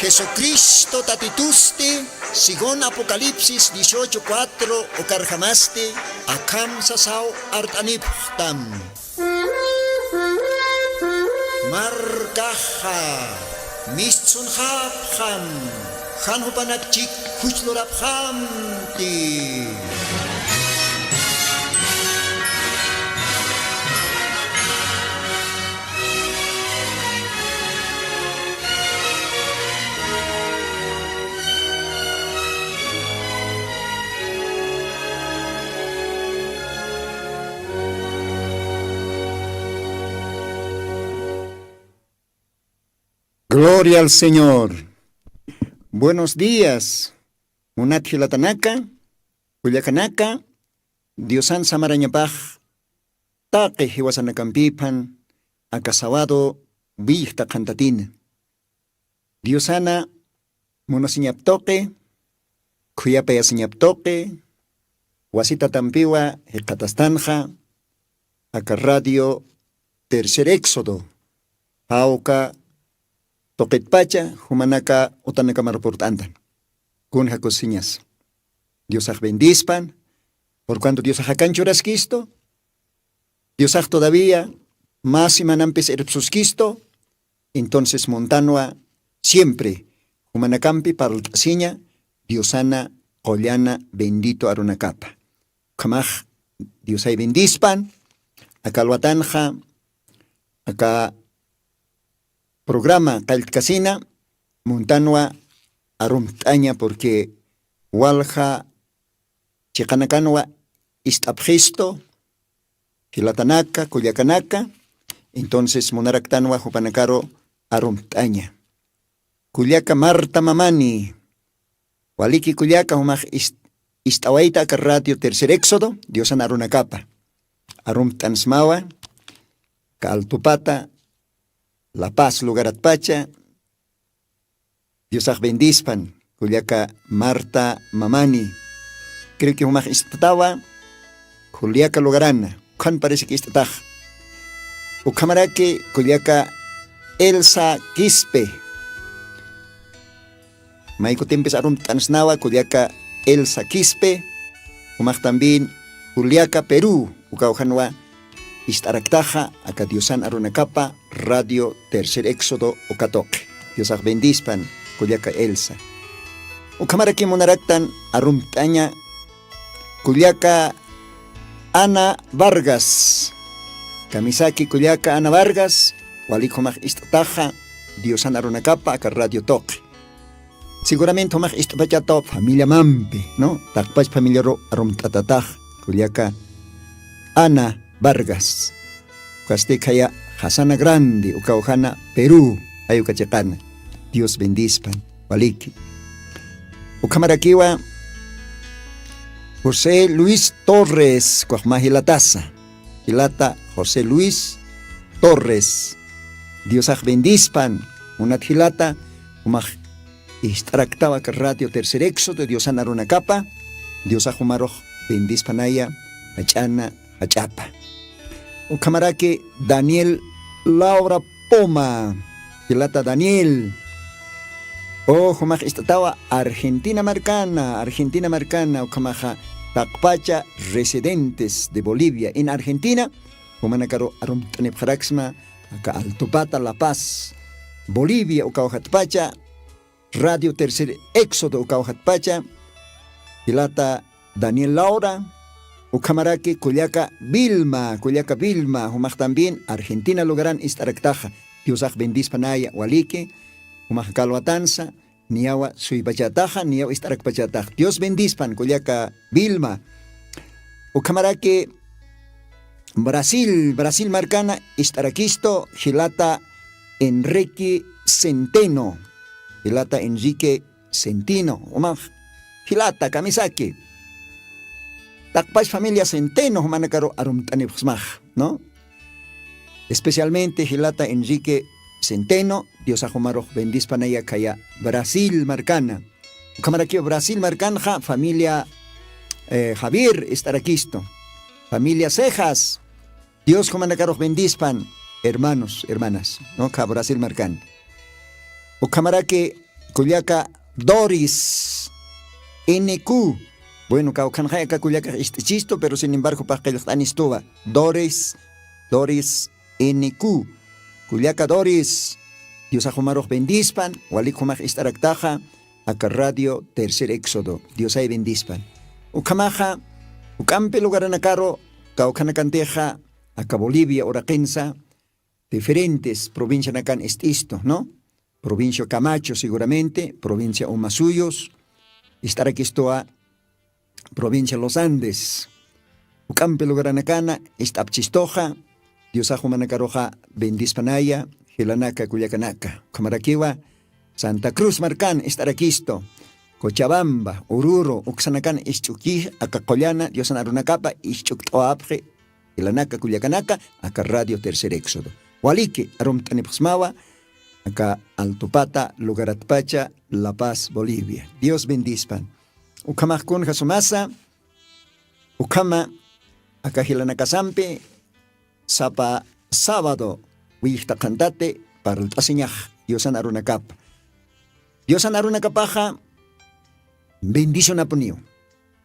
Jesucristo tatituste, según Apocalipsis 18:4, okarjamaste, akam sasao artaniptam. Markaha, mistsun hapham, hanhupanakchik hujloraphamti. Gloria al Señor. Buenos días. Munathilatanaka, Cuyacanaka, Diosan Samarañapaj, Taque Hiwasanacampipan, Acasabado, Vista Cantatina. Diosana, Monosiñaptoque, Cuyapayasiñaptoque, Wasita Tampiwa, Hecatastanja, Acarradio, Tercer Éxodo, Pauca, Toquetpacha, Humanaka, Otanaka Marportantan. Kunja cocinas. Dios bendispan. Por cuanto Dios canchurasquisto. Dios todavía más y manampes erpsusquisto. Entonces Montanua siempre. Humanacampi para la siña. Diosana, Collana, bendito Arunacapa. Kamaj, Dios bendispan. Acá Luatanja. Acá programa Calcasina, Montanua, Arumtaña, porque Walja, Chicanacanua, Istapgisto, Kilatanaka, Cuyacanaka, entonces Monaractanua, Jupanacaro, Arumtaña. Cuyaca Marta Mamani, Waliki Cuyaca, Humaj Istawaita, Radio Tercer Éxodo, Diosan Arunacapa, Arumtansmawa, Caltupata, La Paz, Lugaratpacha, Dios bendispan, Culiaca Marta Mamani. Creo que Humaj Istatawa, Culiaca Lugarana, Juan parece que Istataj. Ucamarake, Culiaca Elsa Quispe. Maiko Tempes Arum Tansnawa, Culiaca Elsa Quispe. Humaj también, Culiaca Perú, Ucaujanwa. Istaraktaja, acá Diosan Arunacapa, Radio Tercer Éxodo, Ocatoque. Dios bendispan, Culiaca Elsa. Ucamaraki Monaraktan, Arumtaña, Culiaca Ana Vargas. Kamisaki Culiaca Ana Vargas, Walikomaj Istataja, Diosan Arunacapa, acá Radio Toque. Seguramente Homaj Istapachatop, familia Mampe, ¿no? Takpach familia Arumtatataj, Culiaca Ana Vargas. Casticaya Hasana Grande, Ucaujana, Perú, Ayucachacana. Dios bendispan, Waliki. Ucamaraquiwa, José Luis Torres, Cuajmajilatasa. Hilata José Luis Torres. Dios bendispan, Unat-Hilata, Umaj Istractaba Radio Tercer Éxodo, Dios Anarunacapa, Dios Ajumaroj bendispanaya, Achana, Achapa. Ucamarake Daniel Laura Poma, Pilata Daniel. Humaj Istatawa Argentina Marcana, Ucamaja Takpacha, residentes de Bolivia en Argentina, Humanacaro Arumtanepjaraxma, acá Altupata, La Paz, Bolivia, Ucaujatpacha, Radio Tercer Éxodo, Ucaujatpacha, Pilata Daniel Laura. Ucamarake, Culiaca Vilma, Humaj también, Argentina Lugaran Istaraktaja, Diosaj bendispanaya, Walike, Humaj Calhuatanza, Niawa Suibachataja, Niawa Istarakpachataja, Dios bendispan, Culiaca Vilma. Ucamarake, Brasil Marcana, Istaraquisto, Gilata Enrique Centeno, Humaj, Gilata Kamisaki. Takpach familia Centeno, Manacaro Arumtanipsmaj, ¿no? Especialmente Gilata Enrique Centeno, Dios Ajomaro bendispanaya Kaya Brasil Marcana. Camaraqui Brasil Marcana, familia Javier Estaraquisto, familia Cejas, Dios Jomanacaro bendispan, hermanos, hermanas, ¿no? Brasil Marcana. O Camaraqui Kuliaka Doris NQ. Bueno, kaukanjaya acá kuliaka este chisto, pero sin embargo para que los estuva. Doris NQ. Kuliaka Doris. Dios ajumaros bendispan. Walik humaj istaraktaja. Acá radio Tercer Éxodo. Dios ay bendispan. Ukamaja. Ukampe lugar anacaro. Kaukanacanteja. Acá Bolivia, Oraquensa. Diferentes provincias acá esto, ¿no? Provincia Camacho seguramente, provincia Omasuyos, estar aquí estoa, provincia Los Andes, Ucampe Lugaranacana, Estapchistoja, Diosajumanacaroja, Bendispanaya, Gilanaka, Culiacanaca, Camaraquiwa, Santa Cruz Marcán, estar aquí esto, Cochabamba, Oruro, Uxanacan, Ischukí, Acacollana, Diosanarunacapa, Ischuktoapje, Gilanaka, Culiacanaca, acá Radio Tercer Éxodo. Hualique, Aromtanipsmawa, acá Altupata, Lugaratpacha, La Paz, Bolivia. Dios bendispan. Ukamajkun Jasumasa, Ukama, acá Gilanakasampe, Sapa sábado, Wihta Cantate, para el Taseñaj, Diosan Arunacap. Diosan Arunacapaja, bendición apunio.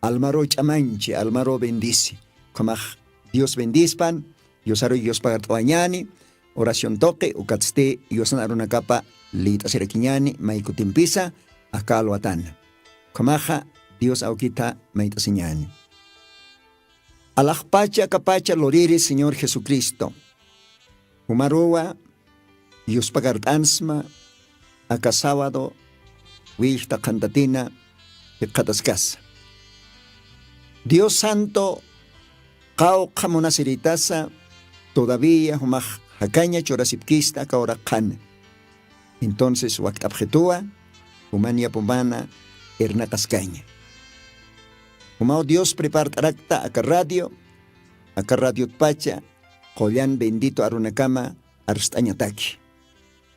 Almaro chamanche, Almaro bendice. Kamaj, Dios bendispan, Diosaro y Dios pagartoañani. Oración toque, ucatste, yosan arunacapa, lita seraquiñani, maicutimpisa, acá loatana. Kamaja, Dios auquita, maita señani. Alajpacha, capacha, lorire, Señor Jesucristo. Humaroa, Dios pagartansma, acá sábado, wihta cantatina, catascasa. Dios santo, cao camonasiritasa, todavía humaj. Hacaña chorasipquista cauracan. Entonces, waktabjetua, humania pumana, ernacascaña. Humao Dios prepartaracta acá radio pacha, Joyan bendito arunacama, arstañataki.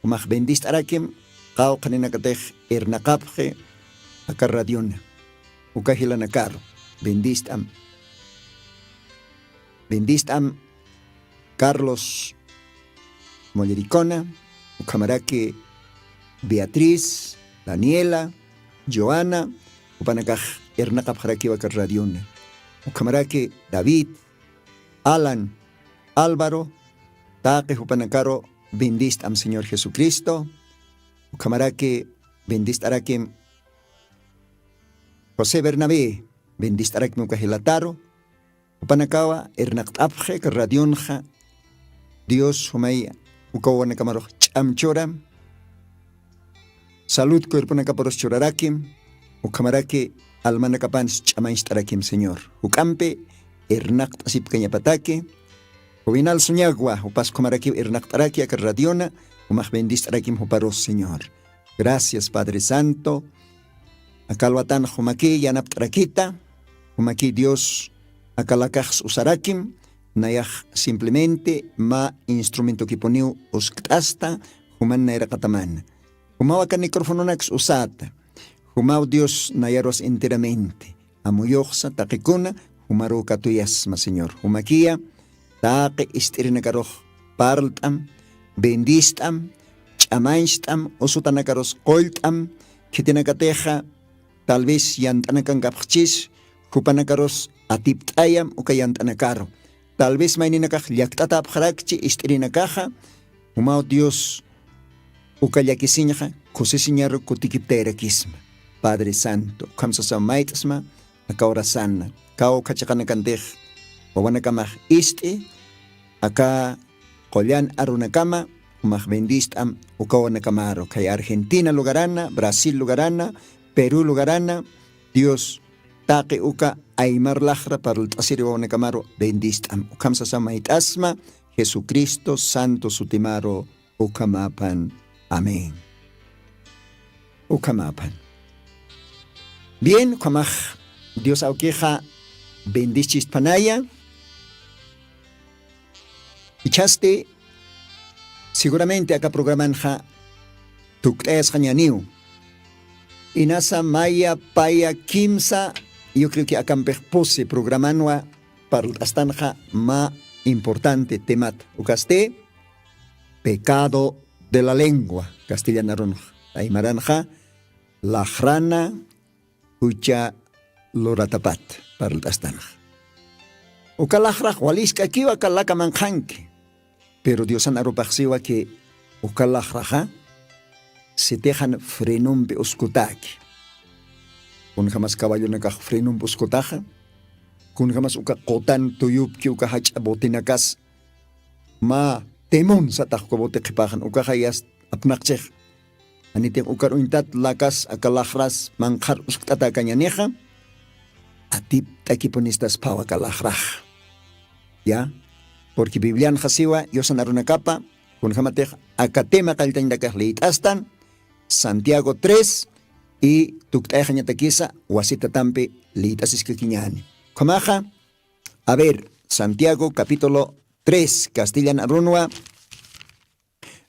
Humaj bendist arakim, cao caninacatej ernacapje, acá radiona. Ucajilanacaro, bendistam. Bendistam, Carlos Mollericona, Ucamarake, Beatriz, Daniela, Joana, Upanacaj, Ernacap Jaraquiwa Radiona, Ucamarake, David, Alan, Álvaro, Taque Upanacaro, bendist am Señor Jesucristo, Ucamarake, bendist arakim, José Bernabé, bendist arakim Ucajilataro, Upanacawa, Ernacapje, Radionja, Dios humaya. Ukawana kamaroh chamchoram. Salud cuerpo nakaporos chorarakim. Ukamarake almanakapans chamainstarakim, Señor. Ukampe ernakt asip cañapataque. Uvinal suñagua, upas comaraki ernaktaraki akarradiona. Umaj bendistarakim uparos, Señor. Gracias, Padre Santo. Akalwatan humaki yanaptarakita. Humaki Dios akalakaj usarakim. Nayaj simplemente ma instrumento que poniu uskasta human naira kataman. Humau akan micrófono nax usata. Humau Dios nayaros enteramente. Amuyoxsa taquicuna humaru katuyasma, Señor. Humakia taqe istirinakaroh parltam, bendistam, chamanstam, osutanakaros koltam, kitinakateja, tal vez yantanakan kapchis, hupanakaros atiptayam ukayantanakaro. Tal vez maininakaj llaktatap jarakchi istirinakaja, humao Dios ukallakisinja, kusisiñaro kutikipterakisma. Padre Santo, kamsasamaitasma, akaorasana, kao kachakanakantej, wawanakamaj isti, aka kolyan arunakama, humaj bendistam, ukawanakamaro, kay Argentina lugarana, Brasil lugarana, Perú lugarana, Dios Taque uka aymar lajra para el tasiri wawanakamaro, bendistam, ukamsasamaitasma, Jesucristo Santo Sutimaro, ukamapan. Amén. Ukamapan. Bien, kamaj, Dios auqueja, bendichis panaya. Ichaste, seguramente acá programanja, tukteas jañaniu. Inasa maya paya kimsa, yo creo que acá pose programanwa para el astanja más importante temat. Ucaste, pecado de la lengua, castellana ronja. Aymaranja, la hrana ucha loratapat para el tastanaj. Ukalajraj waliska kiwa kalaka manjanke. Pero Dios han aropaxiwa que ukalajraja se dejan frenumbe uskutaki. Kun jamás caballo nakaj frenumbe uskutaja. Kun jamás uka kotan tuyupki uka hacha botinakas. Ma temon sa takko bote kipajan uka hayas apnakchej. Anitek ukar uintat lakas akalajras manjar uskutata kanyaneja. Atip takiponistas pawa kalajraj. Ya, porque Biblian hasiwa yosan arunakapa kun jamatej akatema kaltandakaj leitastan Santiago 3 y tuktajaña takisa wasita tampe leitasis kikiñani. Komaja, a ver, Santiago capítulo 3, Castellan arunwa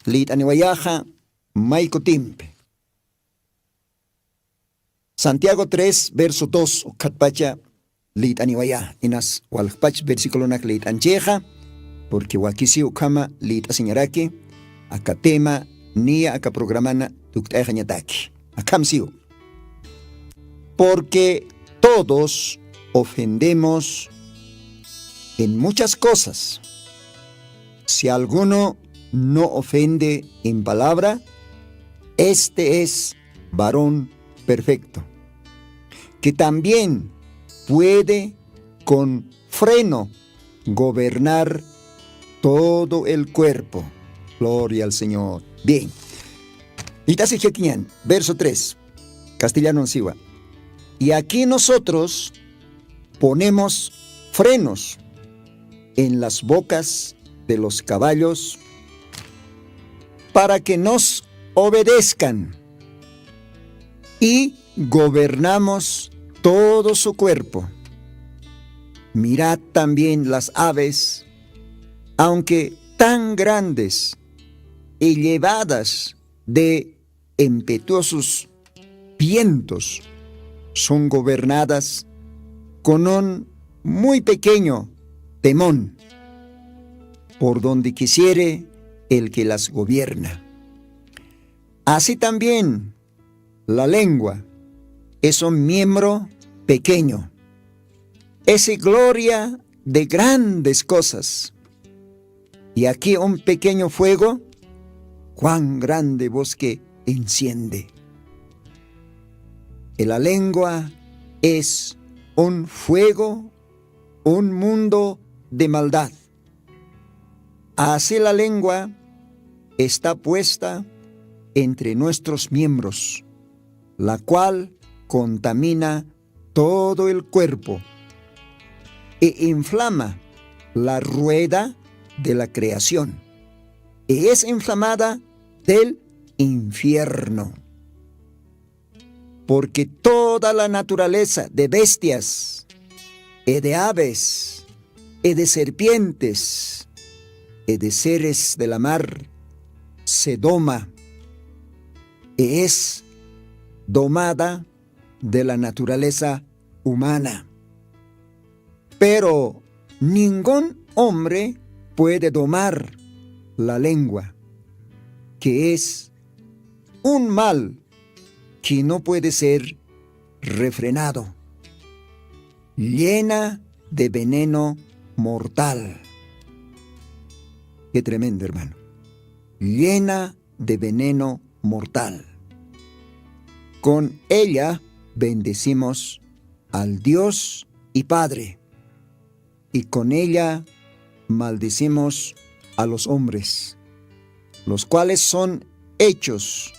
leitaniwayaja maiko timpe. Santiago 3, verso 2, katpacha leitaniwaya inas walpach versículo nak leitancheja. Porque wakisi ukama lit aseñaraki, akatema nia akaprogramana tuktajañataki. Akamsiu. Porque todos ofendemos en muchas cosas. Si alguno no ofende en palabra, este es varón perfecto, que también puede con freno gobernar todo el cuerpo. Gloria al Señor. Bien. Itasi Jequiñán, verso 3, castellano ansigua. Y aquí nosotros ponemos frenos en las bocas de los caballos para que nos obedezcan y gobernamos todo su cuerpo. Mirad también las aves, aunque tan grandes y llevadas de impetuosos vientos, son gobernadas con un muy pequeño timón, por donde quisiere el que las gobierna. Así también la lengua es un miembro pequeño, es gloria de grandes cosas. Y aquí un pequeño fuego, cuán grande bosque enciende. Y la lengua es un fuego, un mundo de maldad. Así la lengua está puesta entre nuestros miembros, la cual contamina todo el cuerpo e inflama la rueda de la creación, y es inflamada del infierno. Porque toda la naturaleza de bestias, y de aves, y de serpientes, y de seres de la mar, se doma, y es domada de la naturaleza humana. Pero ningún hombre puede domar la lengua, que es un mal que no puede ser refrenado, llena de veneno mortal. Qué tremendo, hermano. Llena de veneno mortal. Con ella bendecimos al Dios y Padre, y con ella maldecimos a los hombres, los cuales son hechos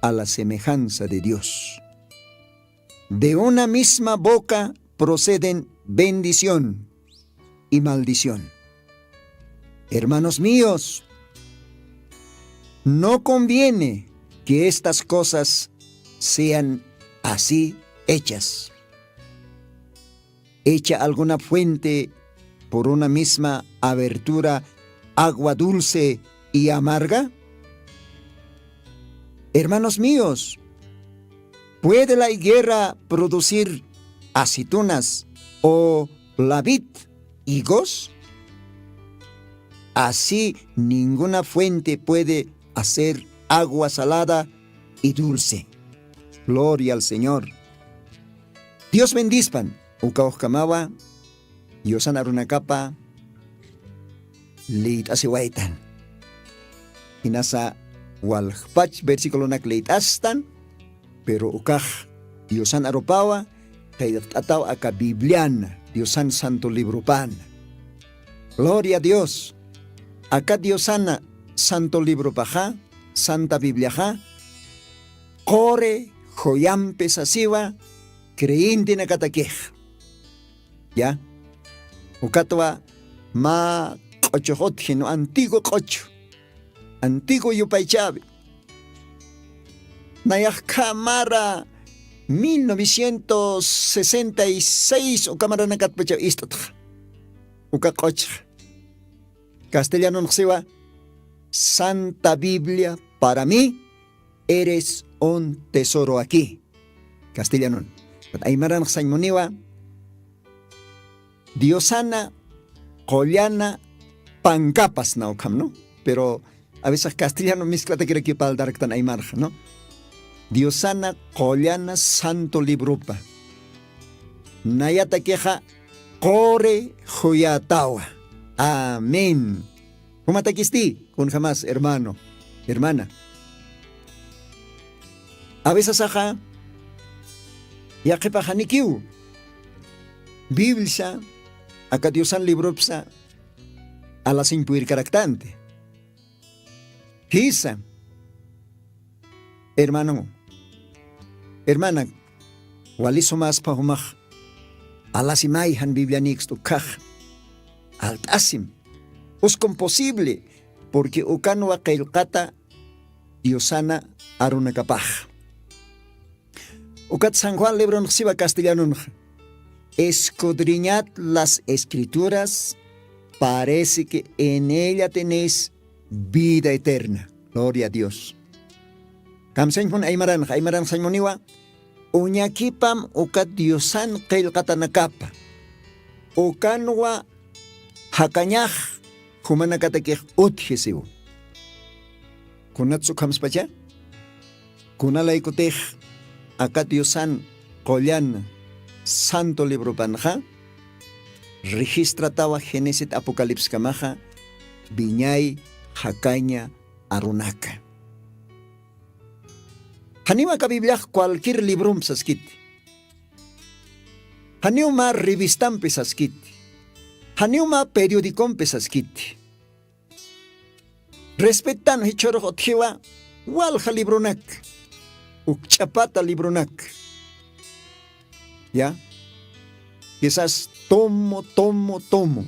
a la semejanza de Dios. De una misma boca proceden bendición y maldición. Hermanos míos, no conviene que estas cosas sean así hechas. ¿Echa alguna fuente por una misma abertura agua dulce y amarga? Hermanos míos, ¿puede la higuera producir aceitunas o la vid higos? Así ninguna fuente puede hacer agua salada y dulce. Gloria al Señor. Dios bendispan. Ukawkamawa. Diosan arunakapa. Leit asiwaitan. Inasa walhpach versículo nak leit astan. Pero ukah Diosan arupawa. Kaya ataw aka Biblian. Diosan santo libro pan. Gloria a Dios. Aka Diosana santo libro paja. Santa Biblia ja. Kore joyampe sasiwa. Creyente na katakej. Ya. Ukatwa ma kochohot no antiguo kocho. Antiguo yupaychabe. Nayak kamara 1966 o kamara nakatpacha istot. Uka kocho. Castellano nxiwa. Santa Biblia para mí eres un tesoro aquí. Castellano. But aymaran saymoniwa. Diosana, Collana, Pancapas na ukam, no? Pero a veces castellano mezclata quiere que para dar tan aymarja, ¿no? Diosana, Collana, Santo Librupa. Nayata queja, Kore Joyatawa. Amén. ¿Cómo te quisti? Con jamás, hermano, hermana. A veces aja, ya que pajanikiu. Biblia, acá Diosan Libropsa, a las impuir caractante. Quizá, hermano, hermana, waliso más pahumach, a las imayhan Biblia nix tu kaj, altasim, uscom posible, porque ukanwa kailkata, Diosana aruna kapaj. Ukat San Juan libro nxiva castellano. Escudriñad las escrituras, parece que en ella tenéis vida eterna. Gloria a Dios. Kamsen pun aymaran saymoniwa, uñakipam ukat Diosan kailkatanakapa. Ukanwa hakanyaj humanakatakej utjesiu. Kunatsu kamspacha? Kunalay kutej akat Diosan kolyan Santo Libro Panja, registra tawa Génesis Apocalipsis kamaja, Viñay, Jacaña, Arunaka. Haniwa ka Biblia cualquier libro saskit. Haniuma revistam pesaskit. Haniuma periodicom pesaskit. Respetan hichoro hotjiwa, walja libronak. Ukchapata libronak. Ya, quizás tomo,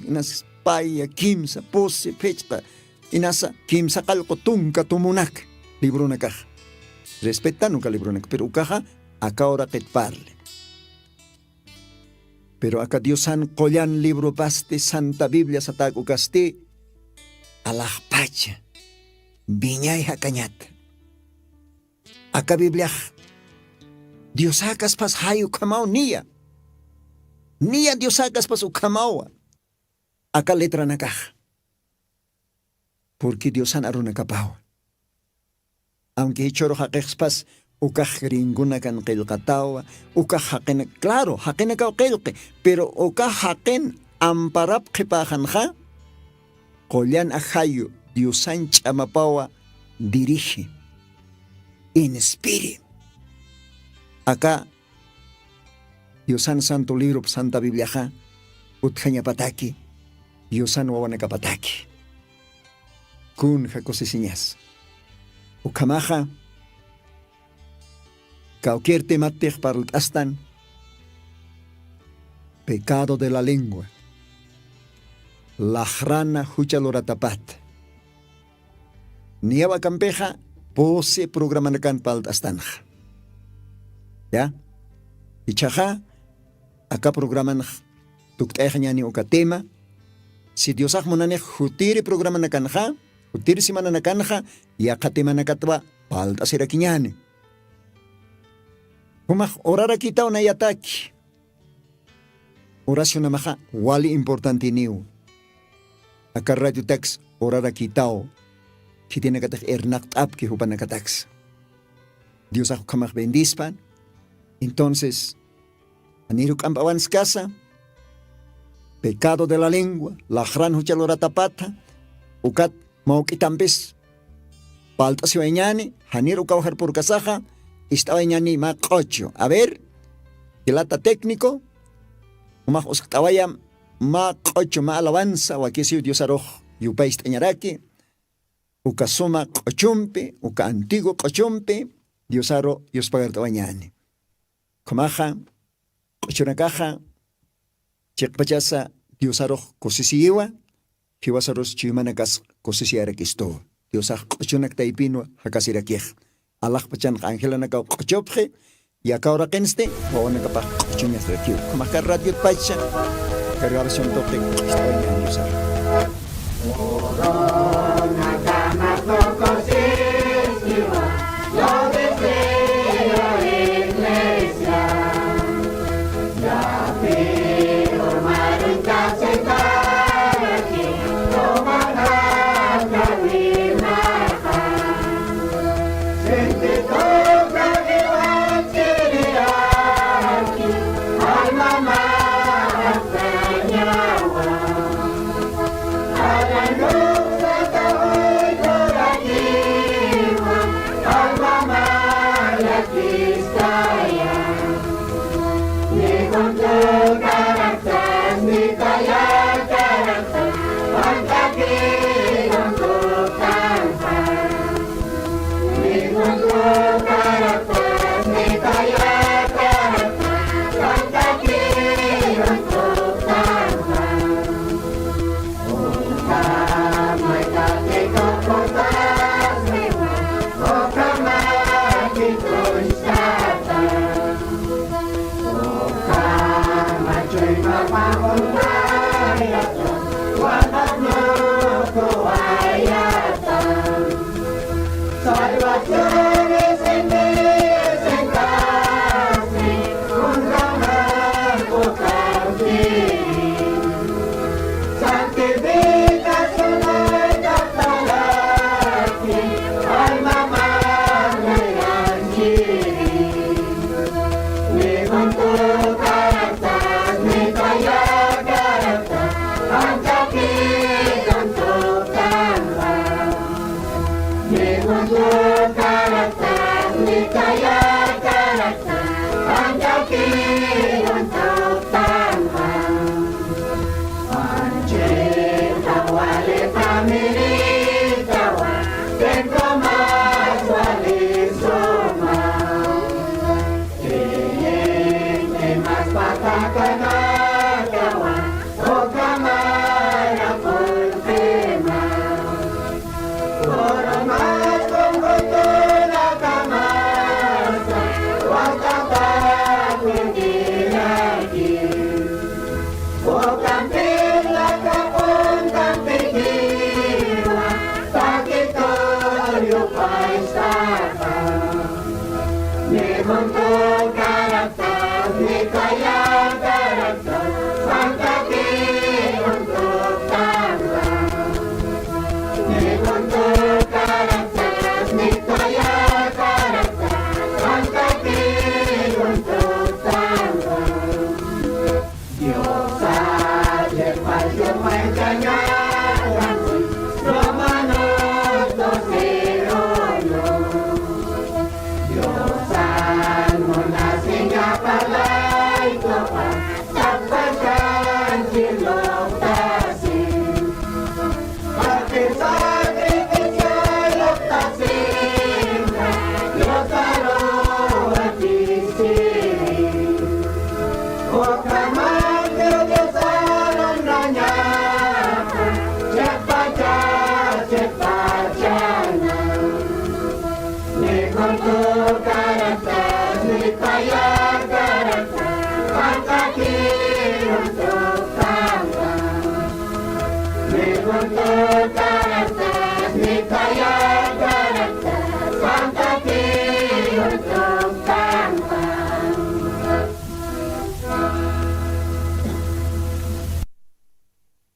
inas paya, kimsa, pose, fecha, inasa, kimsa kalko tunka tumunak, libro na caja. Respetan nunca libro na, pero caja, acá ahora te parle. Pero acá Diosan collan libro paste, Santa Biblia sa tago caste, alajpacha, viñay hakanyat. Acá Biblia, Dios sacas pas hayu kamao niya. Niya Dios sacas pas ukamawa. Aka letra na caja. Porque Dios san aruna kapaw. Aunque hichoro hakex pas ukah ringuna kan kilkatawa. Ukah haken, claro, haken ka kilke. Pero ukah haken amparap kipahan ha. Kolyan ahayu Dios san chamapawa dirige. In spirit. Acá, Diosan Santo Libro, Santa Biblia, Utjaña Pataki, Diosan Wawanaka Pataki. Kun Jacosesiñas. Ukamaja, cualquier tematej para el astan, pecado de la lengua, la jrana huchaloratapat. Niaba campeja, pose programanakan para el astanja. Ya, ichaja, acá programan tukteja ni oka tema. Si Dios monane jutiri programa na kanja, jutiri simana na kanja, ya katema na katwa, palta sira kinyane. Humah orara kita na yataki. Orasyon na maha, wali importante niyo. Acá radio tax, orara kitao, kiti na katak ernak tap ki hupan na kataks. Dios ako kamah bendispan, Entonces, aniru campabans casa, pecado de la lengua, la gran huchalora tapata, ukat maukitambes, palta si vañani, haniru kaujar por casaja, esta vañani ma cocho. A ver, kilata técnico, uma uskatawaya ma cocho ma alabanza, o aquí si Dios aroj, yupais tañaraki, uka suma cochumpe, uka antiguo cochumpe, Dios aro, Dios pagar tawañani. Kumaja, cochunakaja, chekpachasa, Dios aro, cosisiwa, Hiwasaros chimanakas cosisiara kisto. Dios aro, cochunak taipino, hakasirakiej. Allah pachan ángela naka cochopje, y acá ahora kenste, o nakapa cochuñas rekiu. Kumaja radio pacha, cargación toque, Dios aro.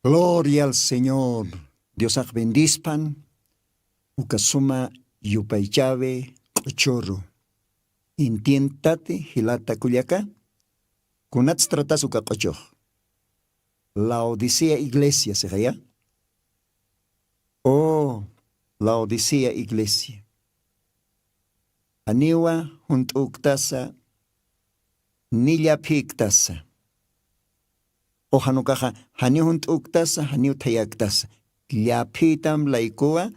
Gloria al Señor. Dios ag bendispan. Ukasuma yupaychave chorro. Intientate hilata kuliaka. Kunats tratas ukakochoh. Laodicea iglesia se gaya. Oh, Laodicea iglesia. Aniwa juntuktasa nilla piktasa. O hanukaja hani juntuktasa hani utayaktasa. Llapitam laikoa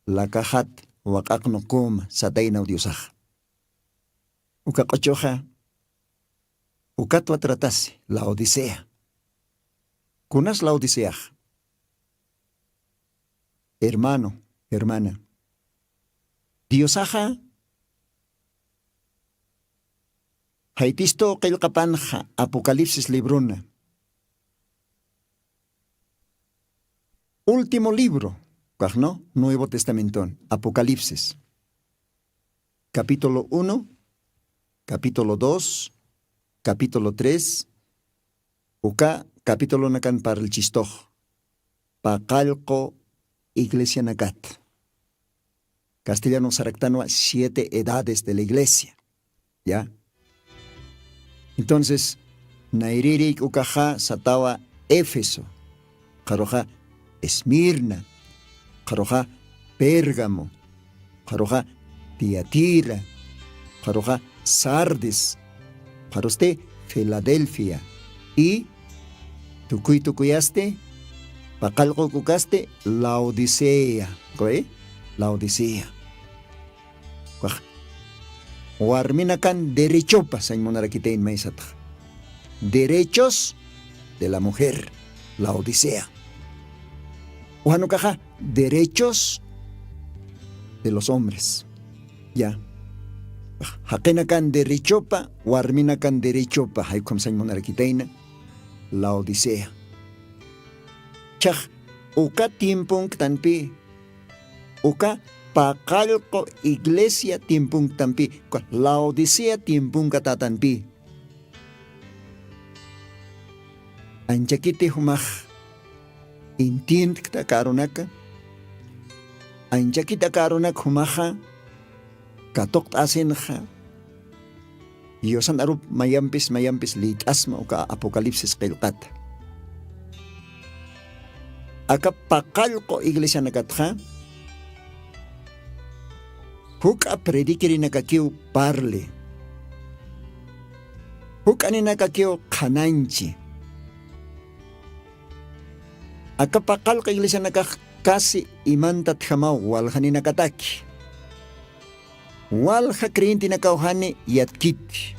la kahat wakakno koma satayna diosaj. Ukakochoja ukatwa tratase Laodicea. Kunas Laodicea. Hermano, hermana. Diosaja haitisto qilqapanja Apocalipsis libruna. Último libro, ¿no? Nuevo Testamento, Apocalipsis. Capítulo 1, capítulo 2, capítulo 3, uka capítulo nakan para el chistoj. Paqalco Iglesia Nakat. Castellano saractano, 7 edades de la iglesia. ¿Ya? Entonces, Nairirik ukaja satawa Éfeso. Karoja Esmirna. Karoja Pérgamo. Karoja Tiatira. Karoja Sardis. Karoste Filadelfia. Y tukuyaste Paqalco kukaste Laodicea. ¿Qué? Laodicea. Warminakan derechopa sañmonaraquitein maisata. Derechos de la mujer, Laodicea. Uhanukaja, derechos de los hombres. Ya. Hakenakan derechopa, warminakan derechopa, haikom sañmonaraquiteina, Laodicea. Chaj, uka tiempong tanpi, uka Paqalco iglesia tiempung tampi, Laodicea tiempung katatanpi. Anchakite humaj intient kta karonaka. Anchakita karonak humaja katok asenja. Yosan arup mayampis lit asma uka Apocalipsis qilqat. Aka Paqalco iglesia nakatja. Huk a predikiri nakakiu parle. Huk ani nakakiu kananchi. Akapakal ka iglesia nakakasi imantat hamaw walhani nakataki. Walha kriinti nakauhani yatkit.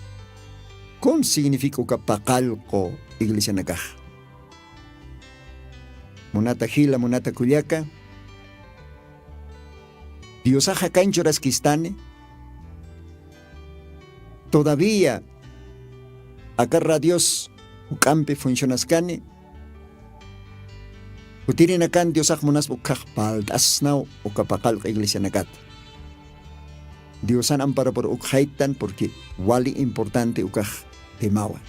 Kung significa ukapakal ko iglesia nakah. Munata hila munata kulyaka. Diosaja canchoras quistane. Todavía acarra Dios ucampe funcionascane. Utirin akan Diosaj monas ukaj paldasnau ukapakal iglesia nakat. Diosan ampara por ukhaitan porque wali importante ukaj temawa.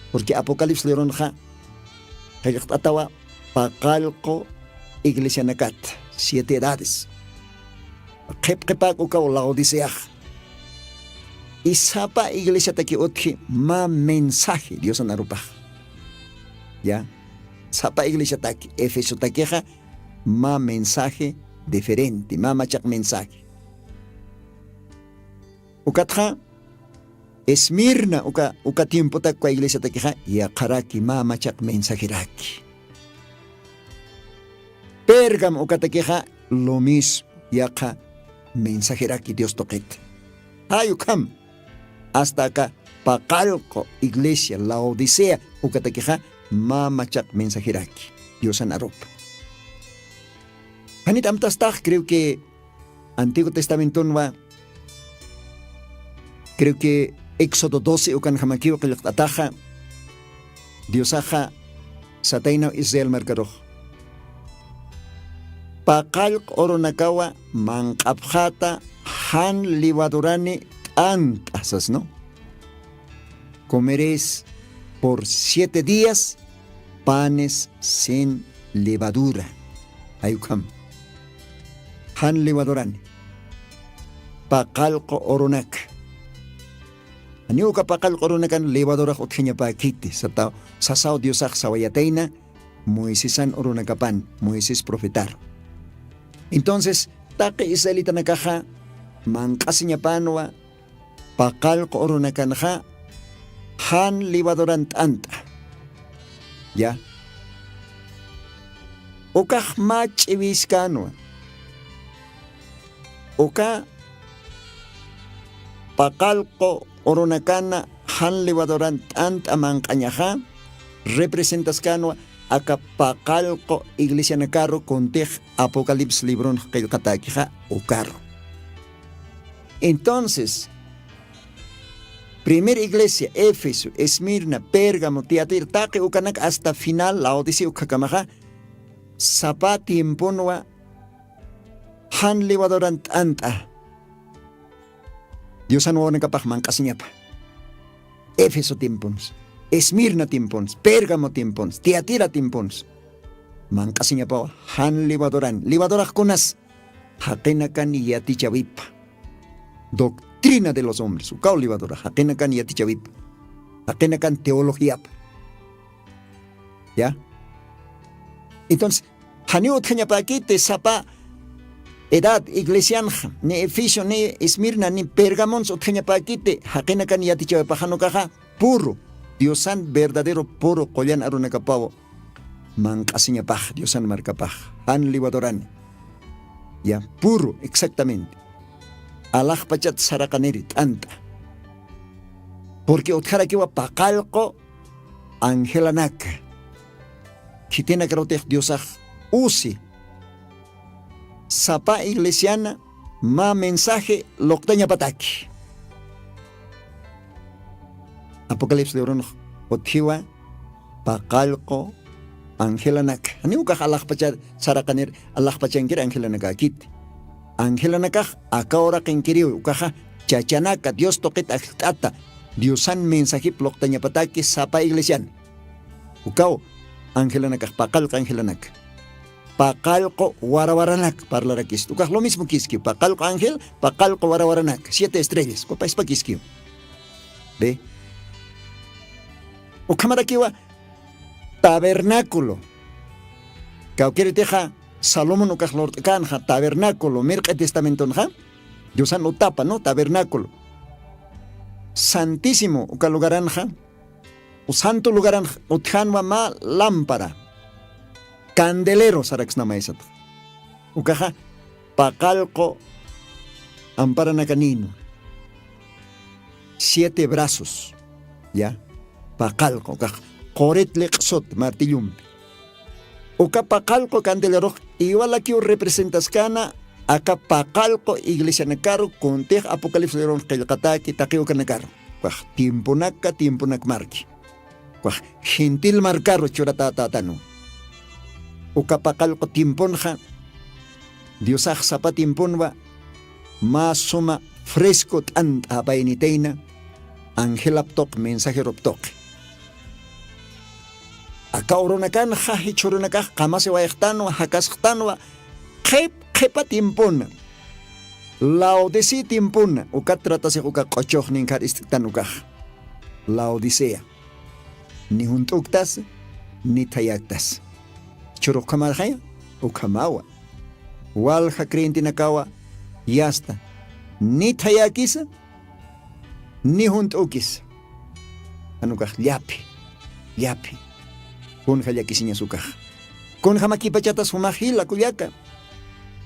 Porque Apocalipsis leronja atawa pakalko iglesia nakat 7 edades. Qepqepak uka Laodicea. Isapa iglesia taki otji ma mensaje Dios anarupa. Ya. Sapa iglesia taki Éfeso takiha ma mensaje diferente, ma machak mensaje. Ukatha Esmirna uka tiempo takwa iglesia takiha ya karaki ma machak mensaje raki. Pérgamo uka takiha lo mismo yaka mensajera que Dios toquet. Ayukam hasta acá Paqalco iglesia Laodicea ukatakeja mamachak mensajeraki Dios anarop. Hanit amtastag creo que Antiguo Testamento va creo que Éxodo 12 ukan hamakiwa ataja Diosaja Sataina Israel marcaroj. Paqalq oronakawa manqapjata han liwadurani asas, ¿no? Comeréis por 7 días panes sin levadura. Ayukam. Han liwadurani. Paqalq oronak. Ani uka pakal korona kan levadora otkenya pa kiti sa sao Diosak sawayateina Moisesan orunakapan, Moises profetar. Entonces, take israelita nakaja mankasinya panwa pakal ko orunakanja han livadoran anta. Ya. Oka mach ibiskanwa. Oka pakal ko orunakana han livadoran anta mankanyaja representas kanwa akapakal ko iglesia na karo kontej Apocalipsis libron kay katakija o carro. Entonces, primera iglesia, Éfeso, Esmirna, Pérgamo, Tiatira, take ukanak hasta final la Odisea ukakamaja, sapa tiemponwa han liwadorant anta. Dios anuwa nakapahman kasinyapa. Éfeso tiempons. Esmirna timpons, Pérgamo timpons, Tiatira timpons. Mankasinya pa han livadoran. Livadorak kunas. Hakenakan yati chavipa. Doctrina de los hombres. Ukao livadora. Hakenakan yati chavipa. Hakenakan teología. ¿Ya? Entonces, haniut kanya pa aquí te sapa edad iglesianja, ni Efesio, ni Esmirna, ni Pérgamo, otenya pa aquí te hakenakan yati chavipa hanukaja puro. Diosan verdadero puro kolyan arunakapawo. Mankasinya paj, Diosan marcapaj. Han liwadoran. Ya, puro, exactamente. Alaj pachat sarakanerit, anta. Porque otkara kiwa pakalko angelanak. Kitina karotech Diosaj usi. Sapa iglesiana ma mensaje loktaña pataki. Apocalipsis libron othiwa pakalko angelanak. Ani uka Allah pacha sarakanir Allah pachangir angelanak akit. Angelanak akahora kenkiri uka chachanaka Dios toket akhtata. Diosan mensaje ploktaña pataki sapa iglesian. Ukao angelanak pakalko angelanak. Pakalko warawaranak parlarakis. Uka lo mismo kiski. Pakalko angel, pakalko warawaranak. 7 estrellas. Copa es pa kiski. ¿Ve? O cámara que va tabernáculo. Cauquere teja Salomón o cajlor canja tabernáculo. Merca testamento ja. Dios no tapa, ¿no? Tabernáculo. Santísimo o calugaranja. O santo lugaranja. O tjanwa ma lámpara. Candelero sarax na maesat. O caja pacalco amparanacaniino. 7 brazos. ¿Ya? Pacalco, coretle xot, martillum. Oka pacalco candelero, igual aquí representas cana, acá pacalco iglesia nakaro, con tej apocalipsis de ron, kelkataki, taqueo canacaro. Tiempo nak marqui. Gentil marcaro, churatatano. Oka pacalco timponja, diosaj zapa timponva, más suma fresco tant apainiteina, angelaptok, mensajero tok. Acá oronakan, jaji choronaka, kamase waechtano, hakachtano, kepa timpona. La Odisea timpona, uka tratase uka kochoch ninkar istiktanukaj. La Odisea. Ni juntuktas, ni tayaktas. Chorokamarjaya, ukamawa. Walja krientinakawa, yasta. Ni tayakisa, ni juntukis. Anukaj, yapi. Con jayakisiña su caja. Con jamaki pachata su majila cuyaca.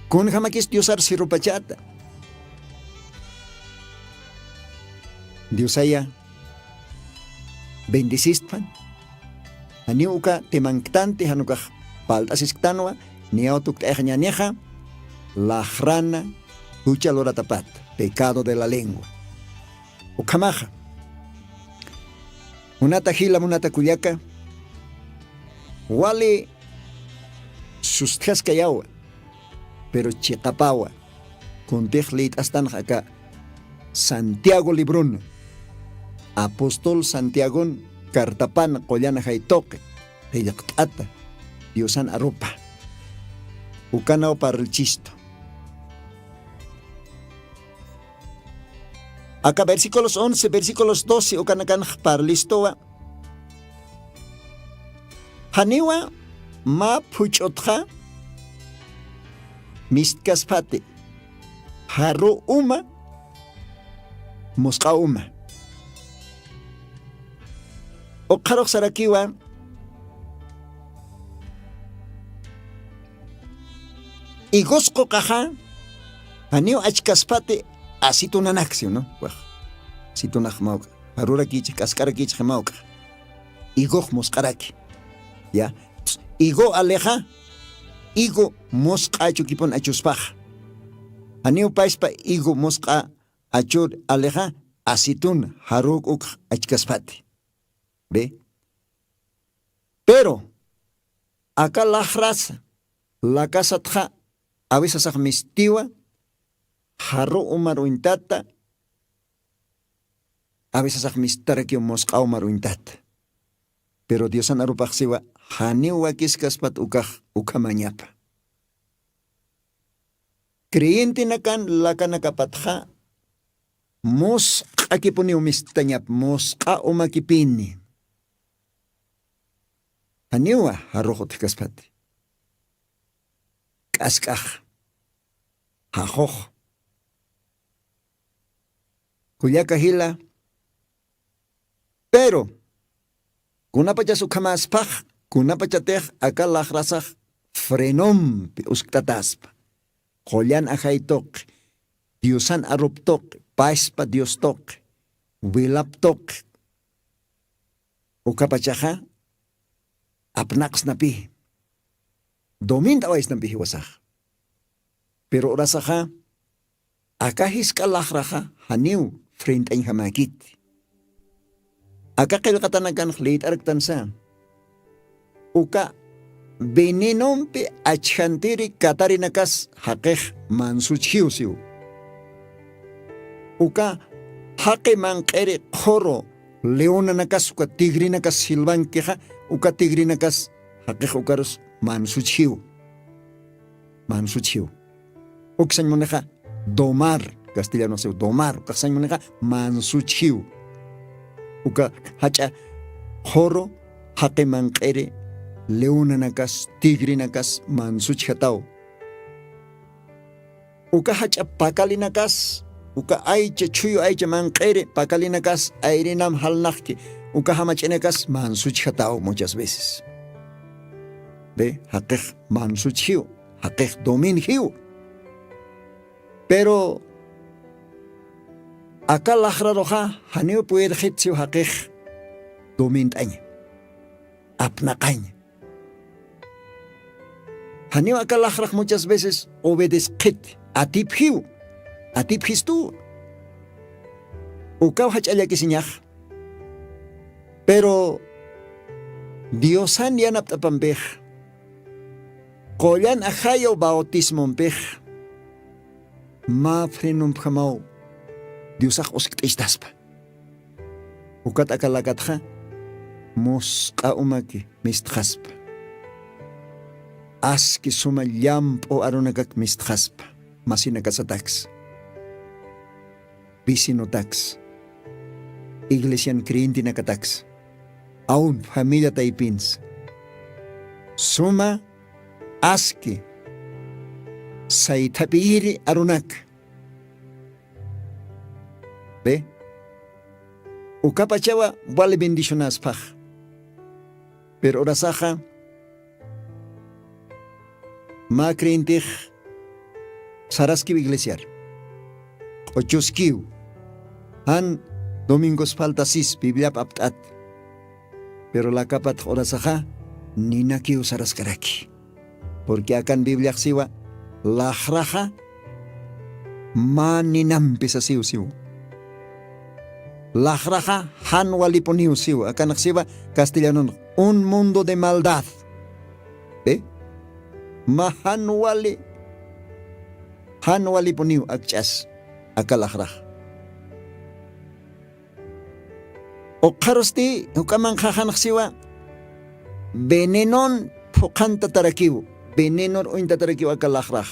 Con jamakis diosar sirupachata. Diosaya bendicistpan. Aniuka temanctante hanukaj paltasisktanoa. Niautuk tejañaneja. La jrana. Ucha loratapat. Pecado de la lengua. Ukamaja. Unata jila munata cuyaca. Wale sustescayawa, pero chicapawa, con tejlit astan acá, Santiago Librón, Apóstol Santiago, Cartapan, Collana Jaitoque, Heyactata, Diosan Aropa, Ucanao para el chisto. Acá versículos 11, versículos 12, ukanakan parlistoa. Haniwa ma puchotja mistkaspate. Haru uma musqa uma. Oqarok sarakiwa igosqo qaha haniwa achkaspate asitunanaksio, ¿no? Asitunaj mauka. Harura kichik, kaskara kichik mauka. Igoj musqaraki. Ya. Igo aleja. Igo mosqa achukipon achuspaj. Haniu paispa igo mosqa achur aleja asitun haruk uk achkaspate. ¿Ve? Pero acá la raza, la casa tja, a veces mistiwa, jarro umaru intata, a veces mistaraki mosqa umaru intata. Pero Dios anarupaxiwa, haniwa kiskaspat ukamañapa. Creyente nakan la kanakapatja, mosqa kipuni umistañap, mosqa umakipini. Haniwa harrojo tikaspati. Kaskaj. Hajoj. Kuyaka hila. Pero, kunapacha sukamaspaj, kunapachatej akal lajrasaj frenom usktataspa. Kolyan ajaitok, Diosan aruptok, paispa Dios tok, wilaptok. Ukapachaja, apnaks napi. Domin tawais napi hiwasaj. Pero orasaja, akahis kalahraja, haniw, frente ay hamakit. Akakil katanagan leit aragtansa. Uka, benenompe achantiri katarinakas hakeh mansuchiu siu. Uka, hake mankere koro, leonanakas uka tigrinakas silbankeja, uka tigrinakas hakeh ukarus mansuchiu. Mansuchiu. Uksan moneja domar, castellano seu domar, uksan moneja mansuchiu. Uka hacha joro, hake mankere, leonanakas, tigrinakas, mansuchatao. Uka hacha pakalinakas, uka aiche chuyo aiche mankere, pakalinakas, airinam halnakti, uka hamachenekas, mansuchatao muchas veces. Ve, hakeh mansuchiu, hakeh dominhiu. Pero acá la roja, haneo puede hitziu hakeh domintaña, apnakaña. Haneo acá la muchas veces obedezkit, atiphiu, atiphistu. Ukau hachaya kisiñaj. Pero Diosan yanap tapampej. Kolyan ahayo bautismo pej. Ma frenum phamau. Diosach osktistaspa. Ukat akalakatja. Mosqa umaki mistkhaspa. Aski suma llampo arunagak mistkhaspa. Masinakasatax. Visinotax. Iglesian creyente nakatax. Aún familia taipins. Suma aski saitapiri arunak. Ve? Ukapachawa vale bendicionas paj. Pero orasaja ma creyente saraski iglesiar. Ochoskiu. Han domingos faltasis Biblia aptat. Pero la kapat orasaja nina kiu saraskaraki. Porque acá en Biblia siwa la raja maninam pisa siu siu. La raja han waliponiu siu. Acá naksiwa castellano un mundo de maldad. ¿Ve? Mahan waliponiu akchas. Acá la raja. O karosti ukaman jajan siwa venenon fokanta tarakiu. Benenon o intatarakiu akalakrak.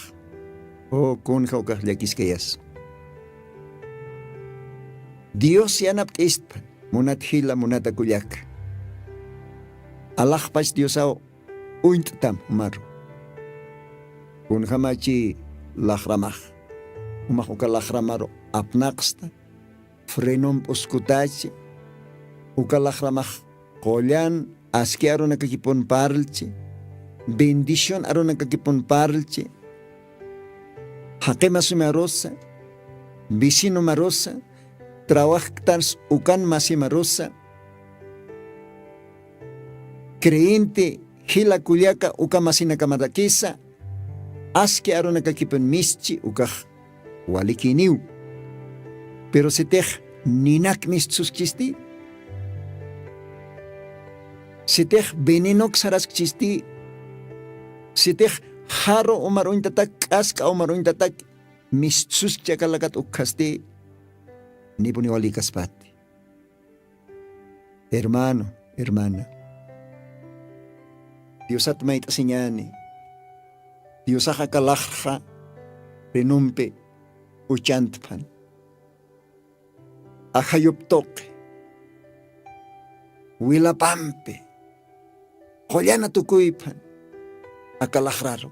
O kun kaukah liakiskayas. Dios yanap ispan, munat hila munat akuyak. Allah pas Diosao uintam maru. Unhamachi lahramah. Umahuka lahramaro apnaqsta. Frenom uskutachi. Uka lahramah kolyan aski aro nakakipon parlchi. Bendición aro nakakipon parlchi. Hakema sumarosa. Vecino marosa. Trabajas ukan masimarosa. Creyente hila kuliaka uka masina kamarakisa. Aski arona kakipen mischi uka walikiniu. Pero se tej ninak mistsus chisti. Se tej venenok saras chisti. Se tej haro umaroin tatak aska umaroin tatak mistsus chakalakat ukasti. Ni puni walikas pati. Hermano, hermana. Dios at may tasinyani. Dios akakalakha renumpe uchantpan. Akayuptoke. Wilapampe. Kolyana tukuypan. Akalakraro.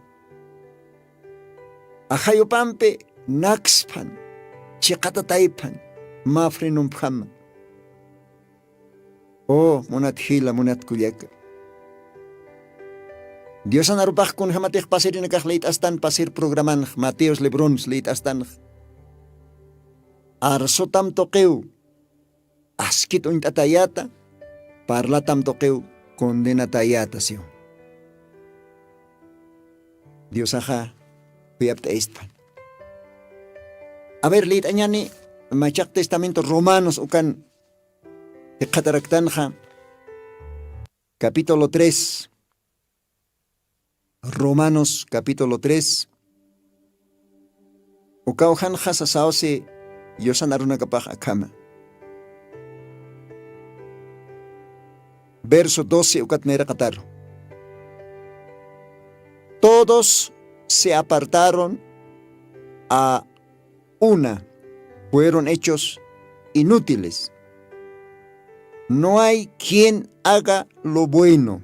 Akayupampe nakspan. Chikatataypan. Mafrenumpam. Oh, munat hila, munat kulyaka. Dios anarupach kun hamatich pasir nakach leit astan pasir programan Mateos Lebrons leit astan. Arsotam tokeu. Askit untatayata. Parlatam tokeu condenatayata siyo. Dios aja kuyapta istpan. A ver, leit anyani Machak Testamento Romanos ukan Kataraktanha capítulo 3. Romanos capítulo 3. Ukauhan hasasause yosan aruna kapah akama. Verso 12 ukat mera kataro. Todos se apartaron a una. Fueron hechos inútiles. No hay quien haga lo bueno.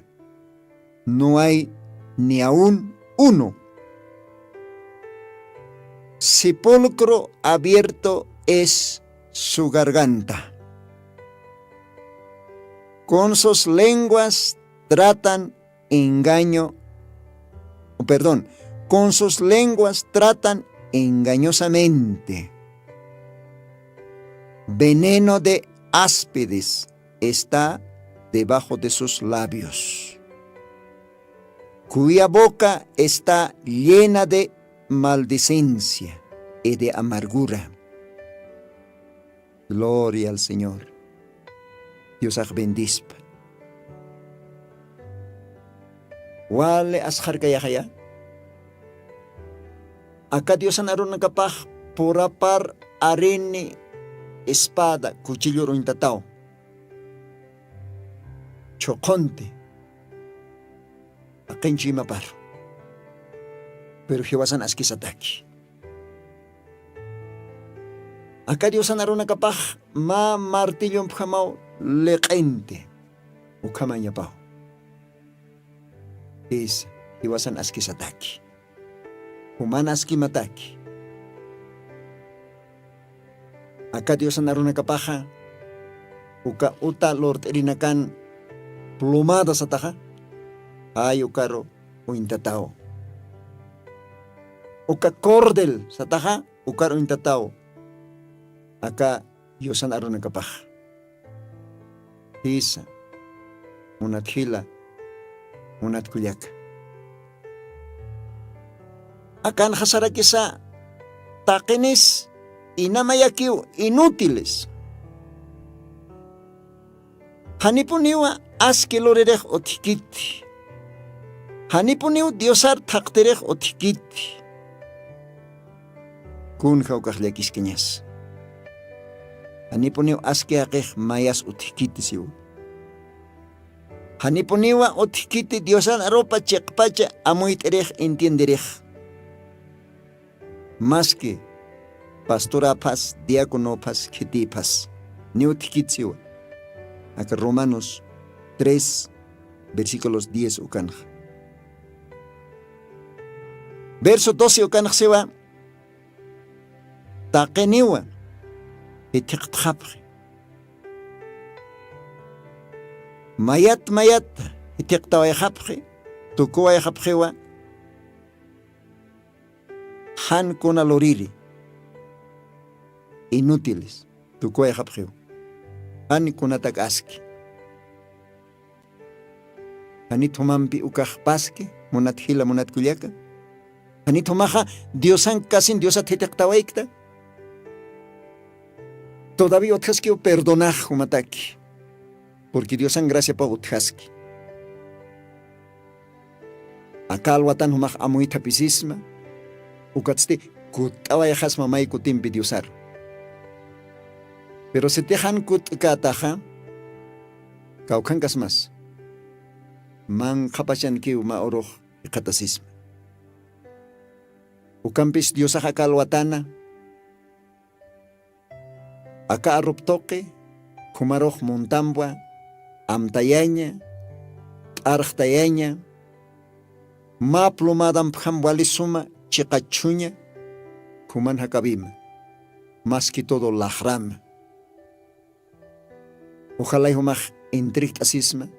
No hay ni aún uno. Sepulcro abierto es su garganta. Con sus lenguas tratan con sus lenguas tratan engañosamente. Veneno de áspides está debajo de sus labios, cuya boca está llena de maldicencia y de amargura. Gloria al Señor. Dios os bendispa. Wale ashar kaya. Acá Dios anaron nakapah purapar arene espada, cuchillo ruintatao, choconte, akenchi mapar. Pero hiwasan askisataki. Acá Dios anaruna kapaj ma martillo mphamao leqente, ukamanya pao. Es hiwasan askisataki. Humana askimataki. Acá Dios anaruna kapaja, uka uta lord erinakan plumada sa taja, ay ukaro uintatao. Uka cordel sa taja, ukaro uintatao. Acá Dios anaruna kapaja. Isa, unat hila, unat kulyaka. Akan hasarakisa takenis inamayakiw inútiles. Hanipuniwa askilorerech otikiti. Hanipuniw diosar takterech otikiti. Kun kaukakliakis kenyas. Hanipuniw askiakech mayas otikiti siw. Hanipuniwa otikiti diosan aropa chekpacha amuiterech entienderech. Más que pastora paz, diácono paz, kiti paz. Neutikitsiwa. Acá Romanos 3, versículos 10 ukanj. Verso 12 ukanj sewa. Taqeniwa. Itiqtjapje. Mayat itiqtawayjapje. Tukuwayjapjewa. Han kuna loriri. Inútiles. Tukuwayjapjewa. Han kunatak aski. Hanit humampi ukaj paske. Monat hila monat kuliaka. Hanit humaja Diosan kasin Diosat hitiqtawaykta. Todavía otjaski perdonar humataki. Porque Dios en gracia pa utjaski. Acá alwatan humaj amuita pisisma. Ukatste kutawayjas mamay kutimpi Diosar. Pero se tejan kut kataja. Kaukankas mas. Man kapasyan ki uma oroh ikatasisma. Ukampis Diosaja kalwatana. Acá arruptoque, kumaroh montambua, amtayaña, arjtayaña, ma plumadam pjamwalisuma, chicachuña, kuman hakabima, más que todo lajrama. Ojalá humaj entricht asisma,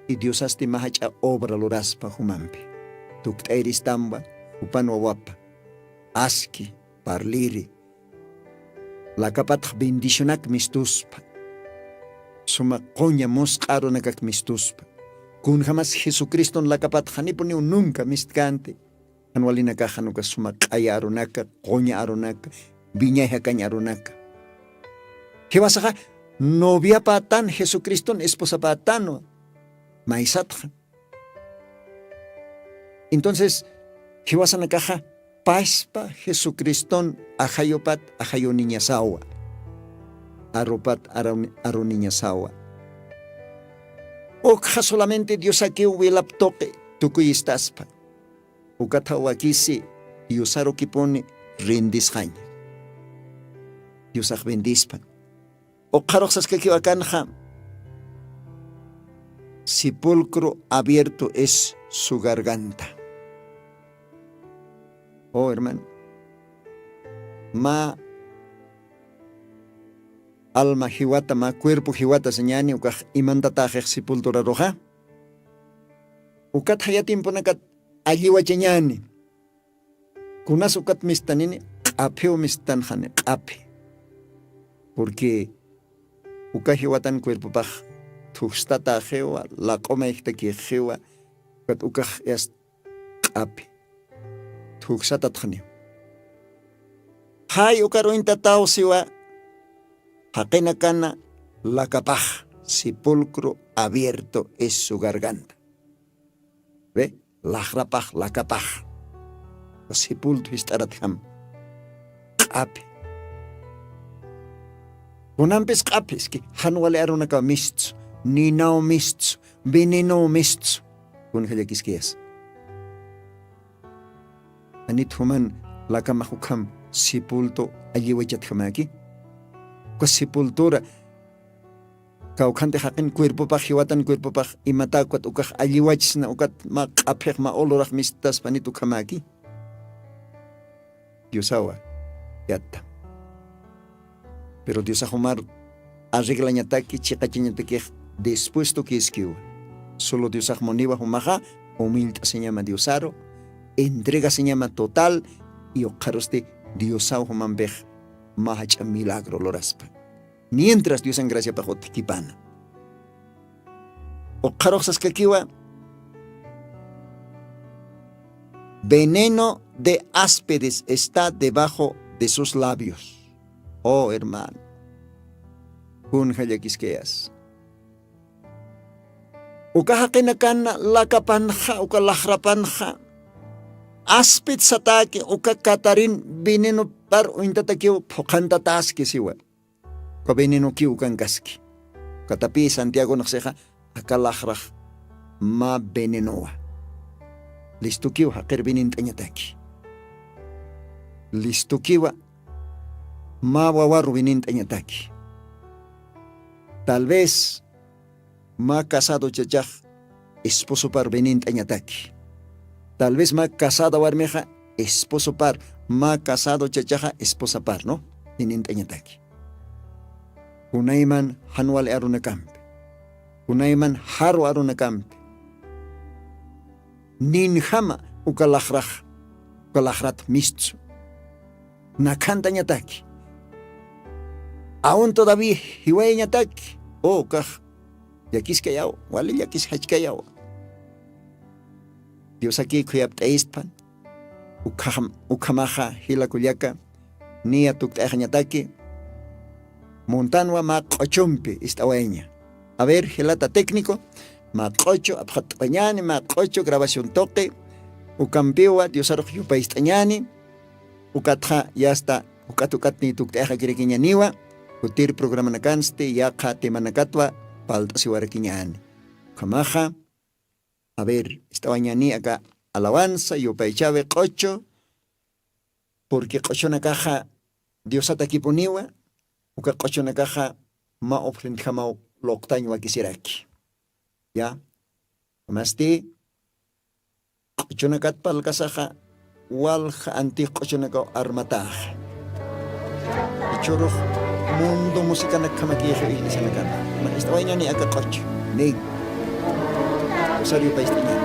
y Dios asti mahacha obra loraspa humampi. Tuktairis tamba, upan wawapa, aski, parliri, la kapat bendicionak mistuspa. Suma coña moscaro nakak mistuspa. Kun jamás Jesucristo la kapat haniponi nunca mistkante. Anualina kahanuka suma kaya aronaka, coña aronaka, viña caña aronaka. ¿Qué vas a novia patan Jesucristo esposa patano? Maisatja. Entonces, ¿qué vas a nakaja? Paspa Jesucristo ajayopat ajayo niña sawa. Aropat aro niña sawa. Okja solamente Dios aquí huelap toque tukuyistaspa. Ukatawakisi Dios aro kipone rindisjañ. Dios aj bendispa. Okjaroxas que kiwakanja. Sepulcro abierto es su garganta. Oh, hermano, ma alma jiwata, ma cuerpo jiwata señani, ukaj imantatajej sepultura roja. Ukat hayatim ponakat alliwacheñani. Kunas ukat mistanini, apeo mistanjane, ape. Porque ukaj jiwatan cuerpo paj, tujstata jewa, la coma ixtaki jewa, ukat ukaj es ape. Tuxatatjani. Hay ukaruinta tao siwa. Hakena kana la capaj. Sepulcro abierto es su garganta. ¿Ve? La rapaj, la capaj. Sepulcro istaratham. Ape. Unampes capes que hanwale arunaka mists. Ninao mists. Veneno mists. Unhelekisquias. Anit human la kamahukam sepulto alliwachat hamaki. Pues sepultura kaukante hakin cuerpo pa hiwatan cuerpo pa imatakwat ukah alliwachs na ukat ma kapeh ma olorah mistas panitu kamaki. Diosawa yatta. Pero Dios ahumar arreglañataki chiqachiñataki dispuesto que esquiva. Solo Dios ahmoniwa humaja humilde se llama Diosaro. Entrega se llama total y ocaroste Dios auhumambej mahacha milagro loraspa. Mientras Dios en gracia pajot kipana. Ocaroxas kakiwa veneno de áspedes está debajo de sus labios. Oh hermano. Kun hayakiskeas. Ukahakinakana lakapanja ukalahrapanja. Aspet satake uka katarin veneno par uintatakio pokantatas que siwa. Ka veneno ki ukangaski. Katapi Santiago nakseja akalajraj ma venenoa. Listo kiwa haker venintanyataki. Listo kiwa ma wawaru venintanyataki. Tal vez ma casado chachaj esposo par benin tañataki. Tal vez ma casado warmeja esposo par, ma casado chachaja esposa par, ¿no? Benin tañataki. Unayman hanwal aruna kampe. Unayman haru aruna kampe. Nin hama ukalajrat mistsu. Nakanta ñataki. Aún todavía hiway ñataki. Oh, kaj. Yakis kayao, wale yakis hachkayao. Dios aquí kuyap taispan. Ukamaja hila kulyaka. Nia tukta ñataki. Montanwa ma qochumpi istawaña. A ver, hilata técnico. Ma qocho, abjatpañani, ma qocho, grabación toque. Ukampiwa, Dios arroz yupaistañani. Ukatja, ya está. Ukatukatni tukta kirikiñaniwa. Utir programa nakanste, yaqa temanakatwa, palta siwarakiñani. Ukamaja. A ver, istawañani acá alabanza, yupaichave qocho. Porque qocho na caja, Dios atakipuniwa. Uka qocho na caja ma ofrend jamao loktaño wakisiraki. Ya. Masti qocho na katpal kasaja walja anti qocho na ka armataj. Ichuruk mundo musika na kamakiya ini sa nakana. Ma istaway niya ni aga qocho. Nig. Usari pa istinya.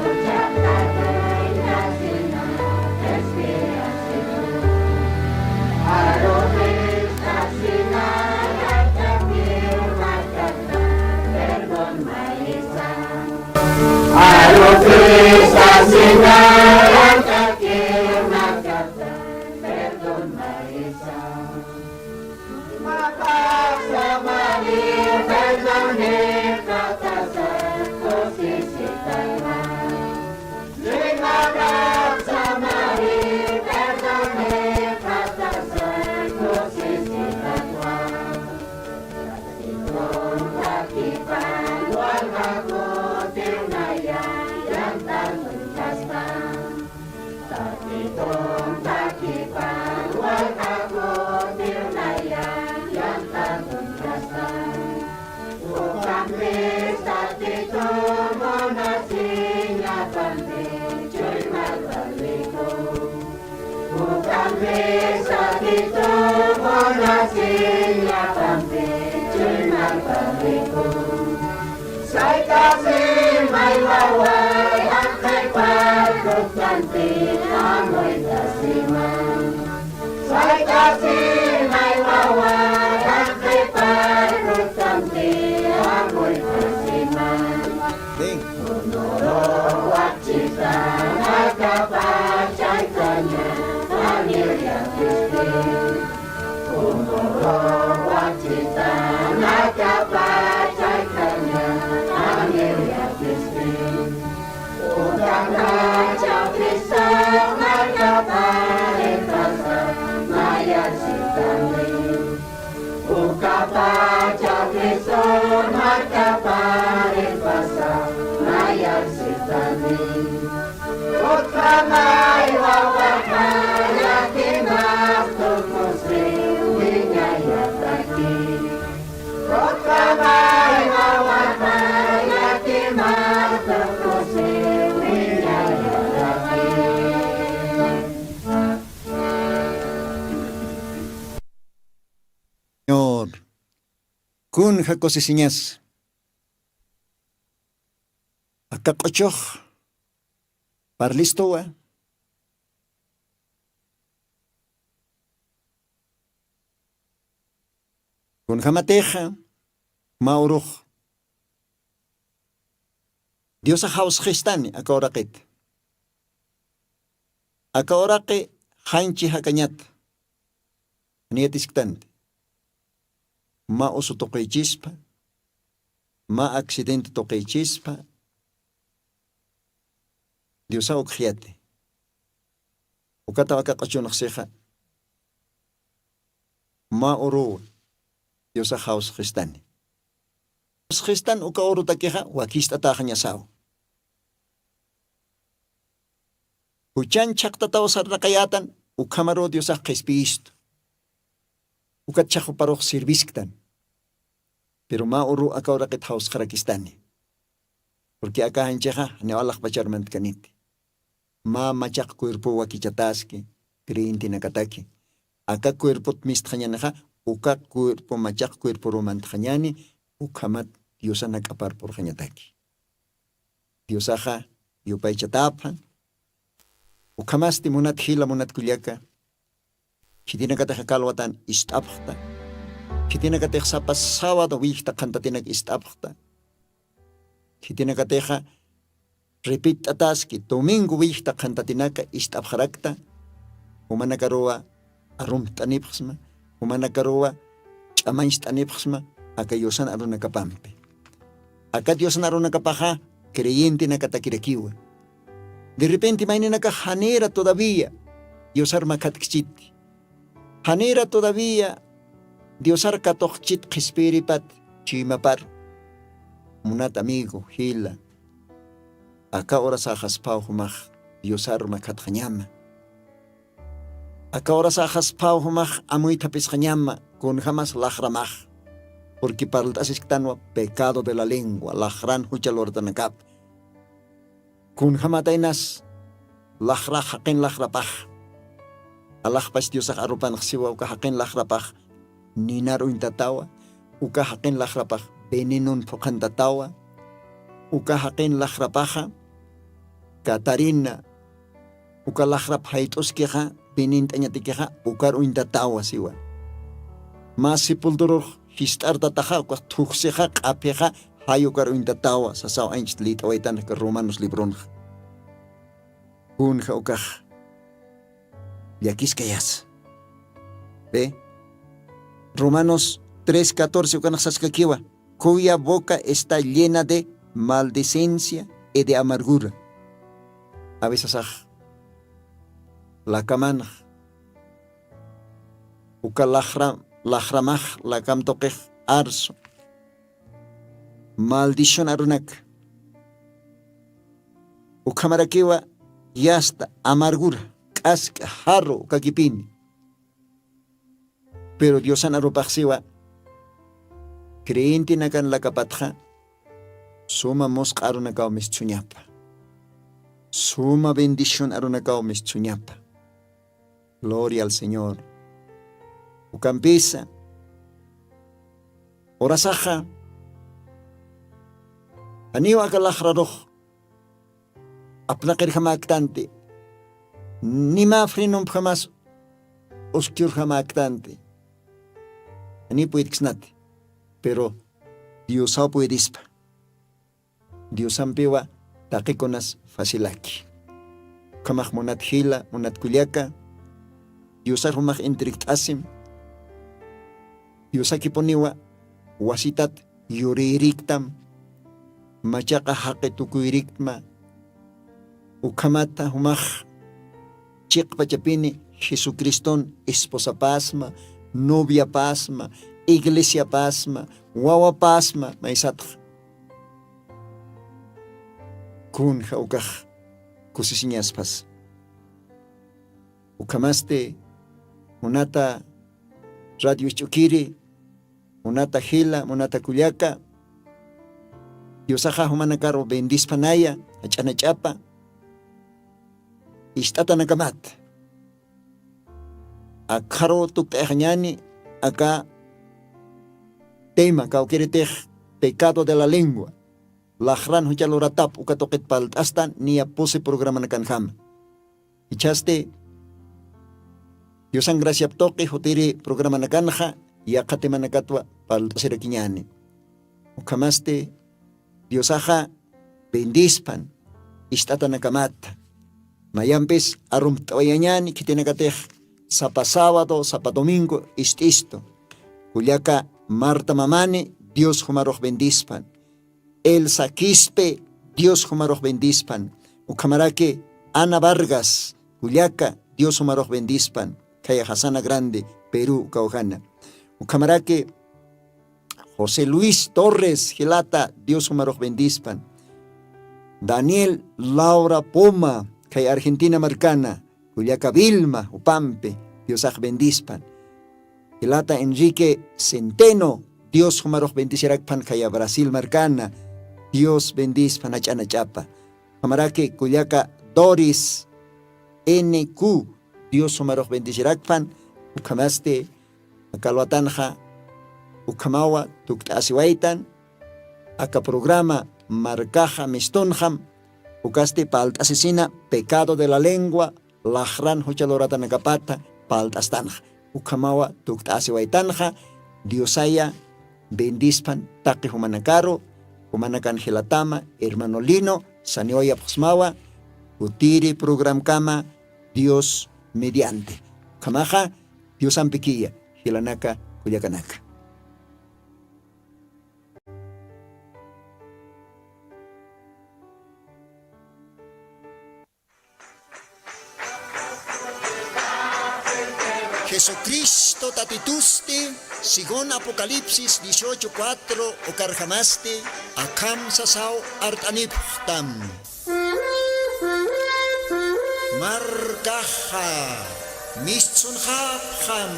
Señor, kun jakosisiñas. Acá qochoj, parlistowa. Kun jamateja, mauruj. Dios haus gestani, acá oraqit. Acá oraqi hanchi hakanyat. Nietisktante. Ma oso toqichispa, ma accidente toqichispa, Dios ha okhiate. Ukata waka qachonaqsiqa, ma oro, Dios ha haus khistani. Khistan uka oro takiha, wakista tahanyasaw. Huchan chaktataw sarrakayatan, ukamaro Dios ha khispisto. Ukat chajo parok sirvisktan. pero ma uru acá ora que haus jarakistani. Porque acá hancheja, ne alak pacharmant kaniti. Ma machak cuerpo wakichataski, kriinti nakataki. Acá cuerpo mistjañanaja, uka cuerpo machak cuerpo romantjañani, ukamat Diosa nakapar por jañataki. Diosaja, yupaychatapan, ukamasti munat hila munat kuliaka, kitina kataja kalwatan istapjta, kitina kataja sapa sábado wihta kantatinak istapjta, kitina kataja repeat ataski, domingo wihta kantatinaka istapjarakta, umanakaroa arumtanipxma, umanakaroa chamainstanipxma, acá yosan arunakapampe. Acá yosan arunakapaja, creyente nakatakirekiwa. De repente mainenaka janera todavía, Diosar makatkchiti. Janera todavía, Diosar katokchit kispiripat, chimapar. Munat amigo, hila. Acá ora sajas paujumaj, Diosar makatjanyama. Acá ora sajas paujumaj, amuitapis janyama, con jamás lajramaj. Porque para el tasisktano pecado de la lengua, lajran huchalordanakap. Kun hamatainas lajra haqin lajrapaj. Alajpas Diosak arupan siwa uka haqin lajrapaj. Ninaru intatawa, uka haqin lajrapaj. Beninun pokantatawa, uka haqin lajrapaja. Katarina, uka lajrap haituskija, benintanyatikeja, ukar intatawa siwa. Mas sipulduruj histartataja, uka tuxeja, qapeja, hayukar intatawa, sasaw ainch lit awaitan ka Romanos libron. Kunja ukaj. Yakiskayas. Ve? Romanos 3:14 ukanaksaskakiwa. Cuya boca está llena de maldicencia y de amargura. A veces la kamana. Uka lajramaj la kamtokej arso. Maldición arunak. Ukamarakiwa yasta amargura. Kaska jarro kakipini. Pero Dios anarupaxiwa. Creyente nakan la kapatja. Suma mosca arunakao mistuñapa. Suma bendición arunakao mistuñapa. Gloria al Señor. Ucampisa. Orasaja. Aniwa kalajraroj. Apnakir jamaktante. Nima frenom jamás oscur jamaktante. Ani puidixnate. Pero Dios puedispa. Dios ampiwa taquikonas facilaki. Kamaj monat hila, monat kuliaka. Dios arrumaj intrictasim. Dios akiponiwa wasitat yuririktam. Machaka haketukuirikma. Ukamata humaj chikpachapini Jesucriston esposa pasma, novia pasma, iglesia pasma, wawa pasma, maisatj. Kun jaukaj kusisiñaspas. Ukamaste munata radio chukiri, munata hila, munata kuliaka. Diosaja humanakaro bendispanaya, achanachapa. Istata nakamat. Akaro tukteñani acá tema kaukiritej pecado de la lengua. Lajran huchaloratap ukatoket paltastan ni pose programa nakanjam. Ichaste Diosan gracia toque hotiri programa nakanja yakate manakatwa paltasirakiñani. Ukamaste Diosaja bendispan istata nakamata. Mayampes arum tawayañani kitinakatej sapa sábado, sapa domingo isto. Juliaca Marta Mamani, Dios humaroj bendispan. Elsa Quispe, Dios humaroj bendispan. Ucamarake Ana Vargas, Juliaca, Dios humaroj bendispan. Kaya Hasana Grande, Perú, Caujana. Ucamarake José Luis Torres, Gilata, Dios humaroj bendispan. Daniel Laura Poma, Kaya Argentina Marcana, Juliaca Vilma, Upampe, Dios bendispan. Gilata Enrique Centeno, Dios humarok bendicirak pan kaya Brasil marcana. Dios bendice pan achana chapa. Kamarake kuyaka Doris NQ. Dios humarok bendicirak pan. Ukamaste akalwatanja. Ukamawa tuktasiwaitan. Aka programa marcaja mistonjam. Ukaste palt asesina pecado de la lengua. Lajran hochalorata nakapata palt astanja. Ukamawa tuktasiwaitanja. Diosaya bendispan taqi humanakaro, humanakan Gelatama, hermano Lino, sanioya posmawa, utiri program kama, Dios mediante. Kamaja, Dios ampiquilla, Gilanaka, Cuyacanaka. Jesucristo tatituste, según Apocalipsis 18:4, o carjamaste, akam sasao artaniptam. Markaha, mistsun hapham,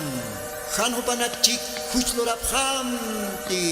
hanhupanakchik kuchloraphamti.